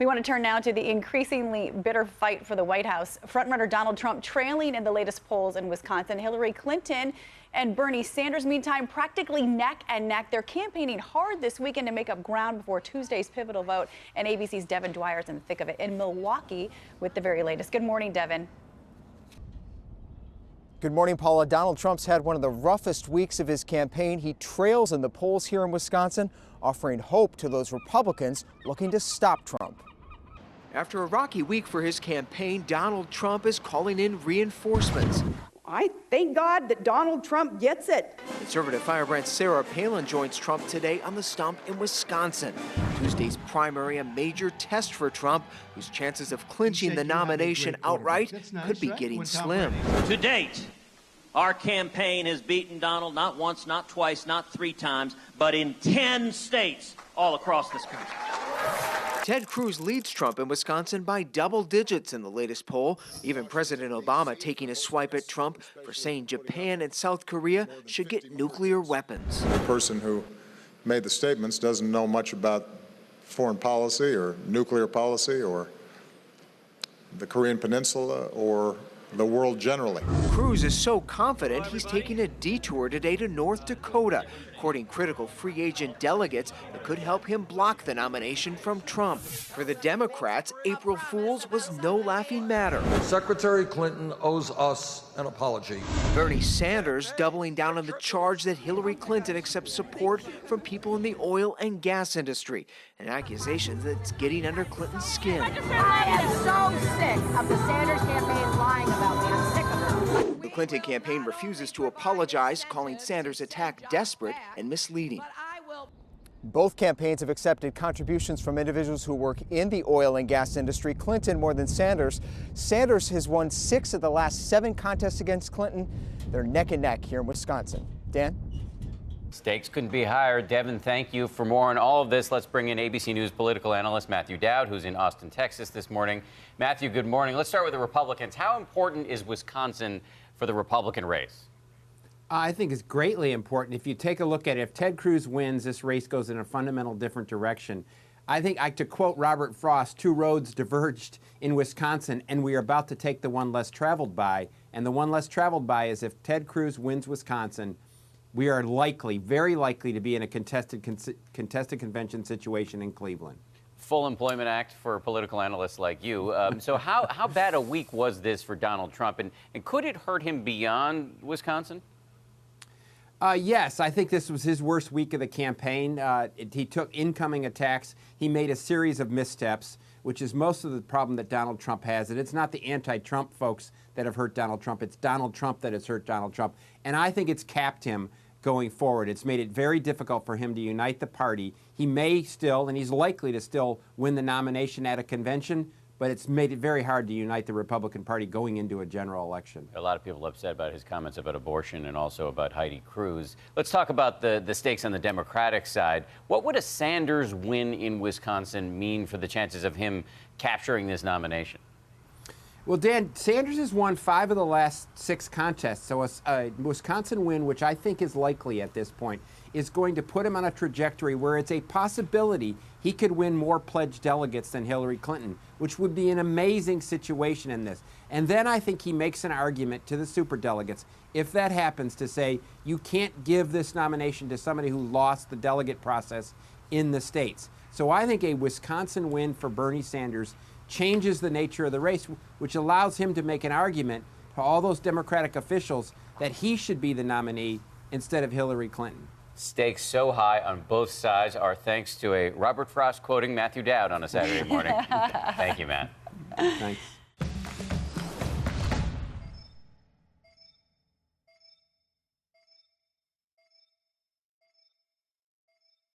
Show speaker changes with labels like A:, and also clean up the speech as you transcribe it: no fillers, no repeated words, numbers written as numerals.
A: We want to turn now to the increasingly bitter fight for the White House. Frontrunner Donald Trump trailing in the latest polls in Wisconsin. Hillary Clinton and Bernie Sanders, meantime, practically neck and neck. They're campaigning hard this weekend to make up ground before Tuesday's pivotal vote. And ABC's Devin Dwyer is in the thick of it in Milwaukee with the very latest. Good morning, Devin.
B: Good morning, Paula. Donald Trump's had one of the roughest weeks of his campaign. He trails in the polls here in Wisconsin, offering hope to those Republicans looking to stop Trump.
C: After a rocky week for his campaign, Donald Trump is calling in reinforcements.
D: I thank God that Donald Trump gets it.
C: Conservative firebrand Sarah Palin joins Trump today on the stump in Wisconsin. Tuesday's primary, a major test for Trump, whose chances of clinching the nomination outright could be getting slim.
E: To date, our campaign has beaten Donald not once, not twice, not 3 times, but in 10 states all across this country.
C: Ted Cruz leads Trump in Wisconsin by double digits in the latest poll. Even President Obama taking a swipe at Trump for saying Japan and South Korea should get nuclear weapons.
F: The person who made the statements doesn't know much about foreign policy or nuclear policy or the Korean Peninsula or the world generally.
C: Cruz is so confident he's taking a detour today to North Dakota, courting critical free agent delegates that could help him block the nomination from Trump. For the Democrats, April Fools was no laughing matter.
G: Secretary Clinton owes us an apology.
C: Bernie Sanders doubling down on the charge that Hillary Clinton accepts support from people in the oil and gas industry, an accusation that's getting under Clinton's skin.
D: I am so sick of the Sanders campaign lying about me. I'm sick of it.
C: The Clinton campaign refuses to apologize, calling Sanders' attack desperate and misleading.
B: Both campaigns have accepted contributions from individuals who work in the oil and gas industry. Clinton more than Sanders. Sanders has won 6 of the last 7 contests against Clinton. They're neck and neck here in Wisconsin. Dan?
H: Stakes couldn't be higher. Devin, thank you. For more on all of this, let's bring in ABC News political analyst Matthew Dowd, who's in Austin, Texas this morning. Matthew, good morning. Let's start with the Republicans. How important is Wisconsin for the Republican race?
I: I think it's greatly important. If you take a look at it, if Ted Cruz wins, this race goes in a fundamental different direction. I think, to quote Robert Frost, 2 roads diverged in Wisconsin, and we are about to take the one less traveled by. And the one less traveled by is if Ted Cruz wins Wisconsin, we are likely, very likely, to be in a contested convention situation in Cleveland.
H: Full Employment Act for political analysts like you. So how bad a week was this for Donald Trump? And could it hurt him beyond Wisconsin?
I: Yes, I think this was his worst week of the campaign. He took incoming attacks. He made a series of missteps, which is most of the problem that Donald Trump has. And it's not the anti-Trump folks that have hurt Donald Trump. It's Donald Trump that has hurt Donald Trump. And I think it's capped him going forward. It's made it very difficult for him to unite the party. He may still, and he's likely to still, win the nomination at a convention, but it's made it very hard to unite the Republican Party going into a general election.
H: A lot of people upset about his comments about abortion and also about Heidi Cruz. Let's talk about the stakes on the Democratic side. What would a Sanders win in Wisconsin mean for the chances of him capturing this nomination?
I: Well, Dan, Sanders has won 5 of the last 6 contests, so a Wisconsin win, which I think is likely at this point, is going to put him on a trajectory where it's a possibility he could win more pledged delegates than Hillary Clinton, which would be an amazing situation in this. And then I think he makes an argument to the superdelegates, if that happens, to say you can't give this nomination to somebody who lost the delegate process in the states. So I think a Wisconsin win for Bernie Sanders changes the nature of the race, which allows him to make an argument to all those Democratic officials that he should be the nominee instead of Hillary Clinton.
H: Stakes so high on both sides. Our thanks to a Robert Frost quoting Matthew Dowd on a Saturday morning. Thank you, Matt.
I: Thanks.